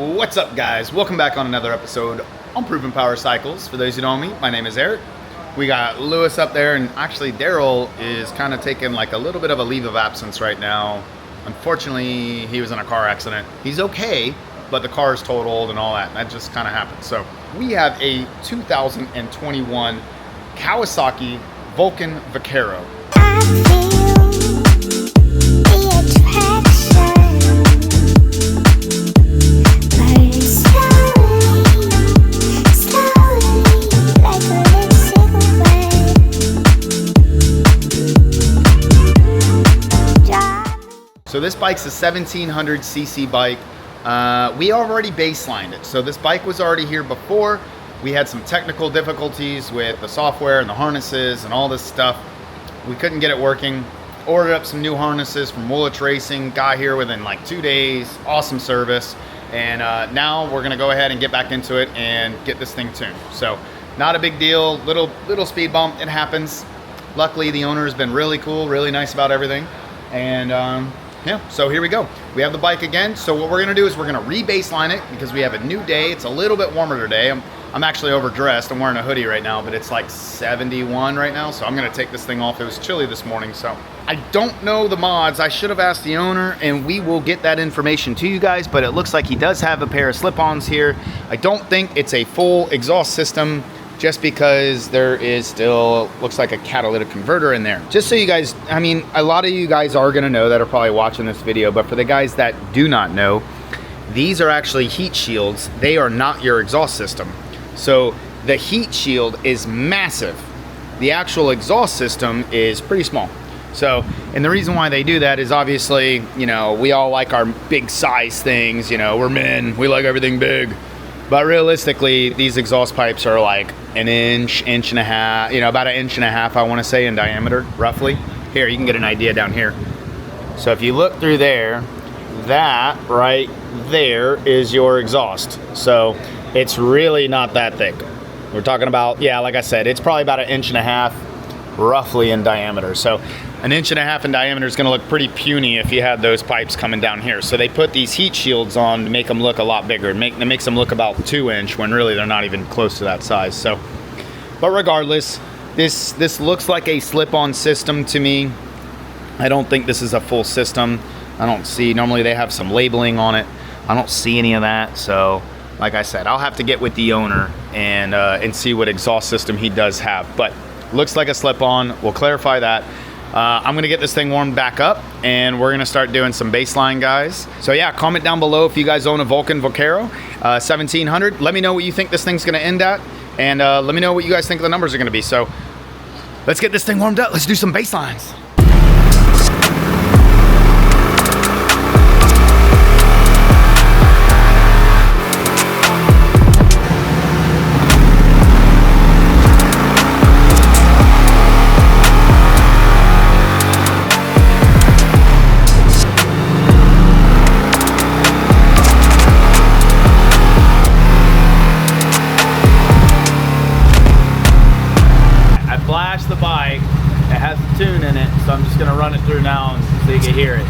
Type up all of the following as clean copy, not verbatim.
What's up, guys? Welcome back on another episode on Proven Power Cycles. For those who don't know me, my name is Eric. We got Lewis up there, and actually Daryl is kind of taking like a little bit of a leave of absence right now. Unfortunately, he was in a car accident. He's okay, but the car is totaled and all that, and that just kind of happened. So we have a 2021 Kawasaki Vulcan Vaquero. So this bike's a 1700cc bike. We already baselined it. So this bike was already here before. We had some technical difficulties with the software and the harnesses and all this stuff. We couldn't get it working. Ordered up some new harnesses from Woolwich Racing. Got here within like 2 days. Awesome service. And now we're gonna go ahead and get back into it and get this thing tuned. So not a big deal, little speed bump, it happens. Luckily the owner has been really cool, really nice about everything. And yeah, so here we go. We have the bike again. So what we're gonna do is we're gonna re-baseline it because we have a new day. It's a little bit warmer today. I'm actually overdressed. I'm wearing a hoodie right now, but it's like 71 right now. So I'm gonna take this thing off. It was chilly this morning. So I don't know the mods. I should have asked the owner and we will get that information to you guys, but it looks like he does have a pair of slip-ons here. I don't think it's a full exhaust system, just because there is still, looks like a catalytic converter in there. Just so you guys, I mean, a lot of you guys are gonna know that are probably watching this video, but for the guys that do not know, these are actually heat shields. They are not your exhaust system. So the heat shield is massive. The actual exhaust system is pretty small. So, and the reason why they do that is obviously, you know, we all like our big size things, you know, we're men, we like everything big. But realistically, these exhaust pipes are like an inch and a half, you know, about an inch and a half, I want to say, in diameter, roughly. Here, you can get an idea down here. So if you look through there, that right there is your exhaust. So it's really not that thick. We're talking about, yeah, like I said, it's probably about an inch and a half, roughly in diameter. So an inch and a half in diameter is going to look pretty puny if you had those pipes coming down here. So they put these heat shields on to make them look a lot bigger. It makes them look about 2 inch when really they're not even close to that size. So, but regardless, this looks like a slip-on system to me. I don't think this is a full system. I don't see, normally they have some labeling on it. I don't see any of that. So like I said, I'll have to get with the owner and see what exhaust system he does have. But looks like a slip-on. We'll clarify that. I'm gonna get this thing warmed back up and we're gonna start doing some baseline, guys. So yeah, comment down below if you guys own a Vulcan Vaquero 1700. Let me know what you think this thing's gonna end at, and let me know what you guys think the numbers are gonna be. So let's get this thing warmed up. Let's do some baselines. The bike, it has a tune in it, so I'm just gonna run it through now so you can hear it.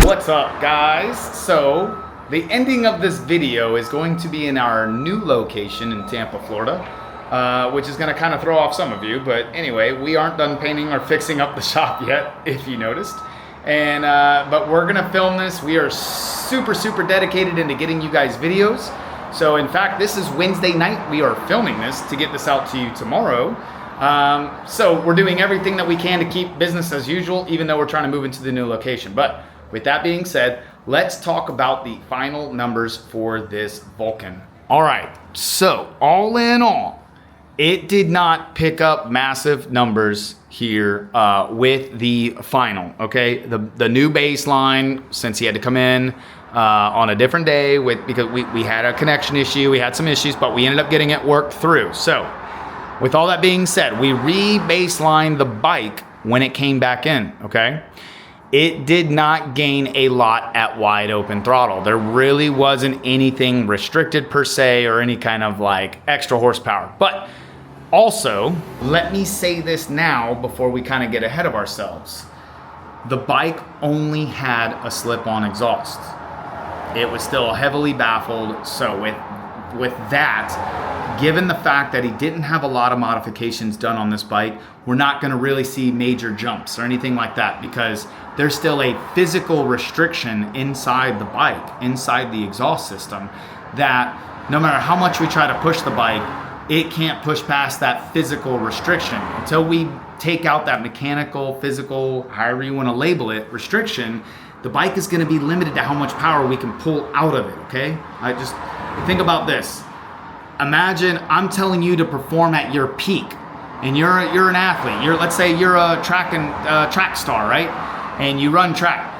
What's up, guys? So the ending of this video is going to be in our new location in Tampa, Florida, which is going to kind of throw off some of you. But anyway, we aren't done painting or fixing up the shop yet, if you noticed. And but we're going to film this. We are super dedicated into getting you guys videos. So in fact, this is Wednesday night. We are filming this to get this out to you tomorrow. So we're doing everything that we can to keep business as usual, even though we're trying to move into the new location. But with that being said, let's talk about the final numbers for this Vulcan. All right, so all in all, it did not pick up massive numbers here with the final, okay? The new baseline, since he had to come in on a different day because we had a connection issue, we had some issues, but we ended up getting it worked through. So with all that being said, we re-baselined the bike when it came back in, okay? It did not gain a lot at wide open throttle. There really wasn't anything restricted per se or any kind of like extra horsepower. But also, let me say this now before we kind of get ahead of ourselves. The bike only had a slip-on exhaust. It was still heavily baffled. So with that, given the fact that he didn't have a lot of modifications done on this bike, we're not going to really see major jumps or anything like that, because there's still a physical restriction inside the bike, inside the exhaust system, that no matter how much we try to push the bike, it can't push past that physical restriction. Until we take out that mechanical, physical, however you want to label it, restriction, the bike is going to be limited to how much power we can pull out of it, okay? I just think about this. Imagine I'm telling you to perform at your peak, and you're an athlete. Let's say you're a track star, right? And you run track.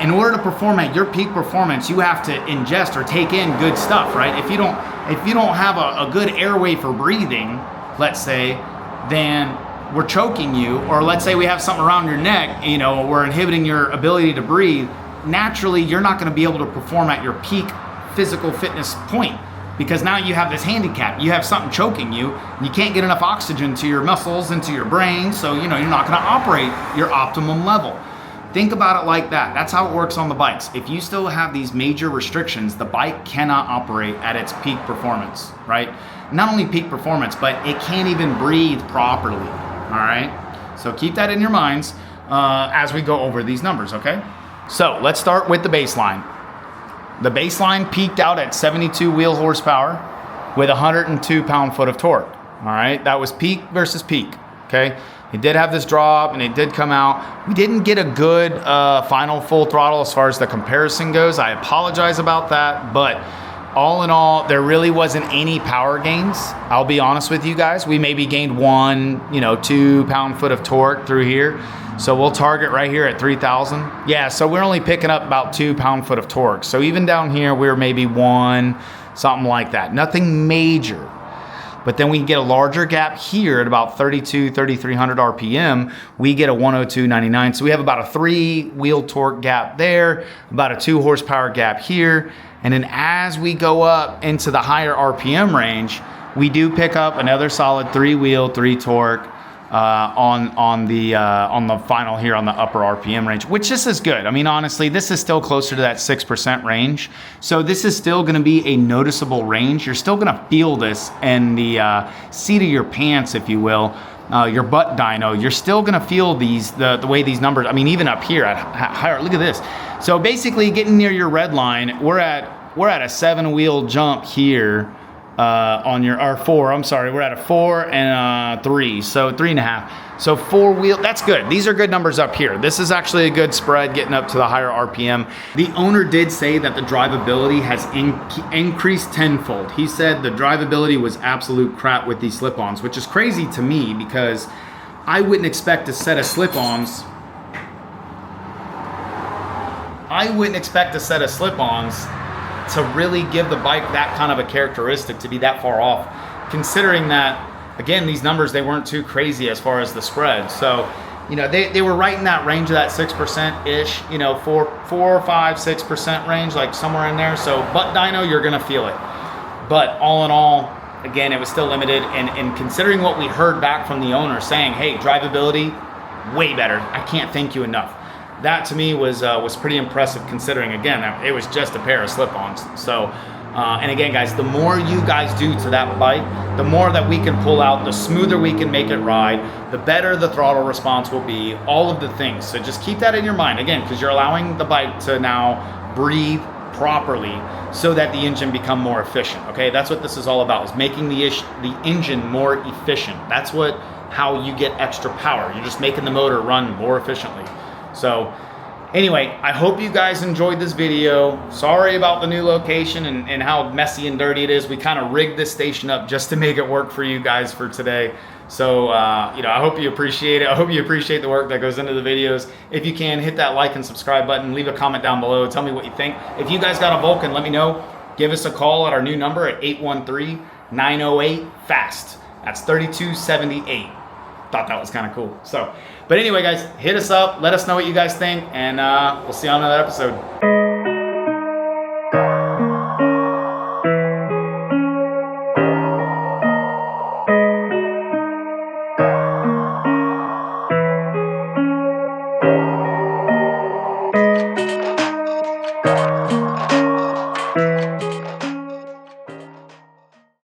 In order to perform at your peak performance, you have to ingest or take in good stuff, right? If you don't have a good airway for breathing, let's say, then we're choking you, or let's say we have something around your neck, you know, we're inhibiting your ability to breathe. Naturally, you're not going to be able to perform at your peak physical fitness point, because now you have this handicap. You have something choking you, and you can't get enough oxygen to your muscles and to your brain, so you know you're not going to operate your optimum level. Think about it like that. That's how it works on the bikes. If you still have these major restrictions, the bike cannot operate at its peak performance, right? Not only peak performance, but it can't even breathe properly, all right? So keep that in your minds as we go over these numbers, okay? So let's start with the baseline. The baseline peaked out at 72 wheel horsepower with 102 pound-foot of torque, all right? That was peak versus peak, okay? It did have this drop and it did come out. We didn't get a good final full throttle as far as the comparison goes. I apologize about that, but all in all, there really wasn't any power gains. I'll be honest with you guys. We maybe gained 2 pound-foot of torque through here. So we'll target right here at 3,000. Yeah, so we're only picking up about 2 pound-foot of torque. So even down here, we're maybe 1, something like that. Nothing major. But then we can get a larger gap here at about 3,300 RPM. We get a 102.99. So we have about a 3 wheel torque gap there, about a 2 horsepower gap here. And then as we go up into the higher RPM range, we do pick up another solid 3 wheel, 3 torque on the final here on the upper RPM range, which this is good. I mean, honestly, this is still closer to that 6% range. So this is still going to be a noticeable range. You're still going to feel this in the seat of your pants, if you will, your butt dyno. You're still going to feel these, the way these numbers, I mean, even up here at higher, look at this. So basically getting near your red line, we're at a 7 wheel jump here. On your, or 4, I'm sorry, we're at a 4 and a 3, so 3.5. So 4 wheel, that's good. These are good numbers up here. This is actually a good spread getting up to the higher RPM. The owner did say that the drivability has increased tenfold. He said the drivability was absolute crap with these slip-ons, which is crazy to me because I wouldn't expect a set of slip-ons. To really give the bike that kind of a characteristic, to be that far off, considering that, again, these numbers, they weren't too crazy as far as the spread. So, you know, they were right in that range of that 6%-ish, you know, 4, 5, 6% range, like somewhere in there. So, butt dyno, you're gonna feel it. But all in all, again, it was still limited. And considering what we heard back from the owner saying, hey, drivability, way better. I can't thank you enough. That to me was pretty impressive, considering, again, it was just a pair of slip-ons. So, and again, guys, the more you guys do to that bike, the more that we can pull out, the smoother we can make it ride, the better the throttle response will be, all of the things. So just keep that in your mind, again, because you're allowing the bike to now breathe properly so that the engine become more efficient, okay? That's what this is all about, is making the engine more efficient. That's how you get extra power. You're just making the motor run more efficiently. So anyway, I hope you guys enjoyed this video. Sorry about the new location and how messy and dirty it is. We kind of rigged this station up just to make it work for you guys for today. So, you know, I hope you appreciate it. I hope you appreciate the work that goes into the videos. If you can, hit that like and subscribe button. Leave a comment down below. Tell me what you think. If you guys got a Vulcan, let me know. Give us a call at our new number at 813-908-FAST. That's 3278. Thought that was kind of cool. So But anyway, guys, hit us up. Let us know what you guys think, and we'll see you on another episode.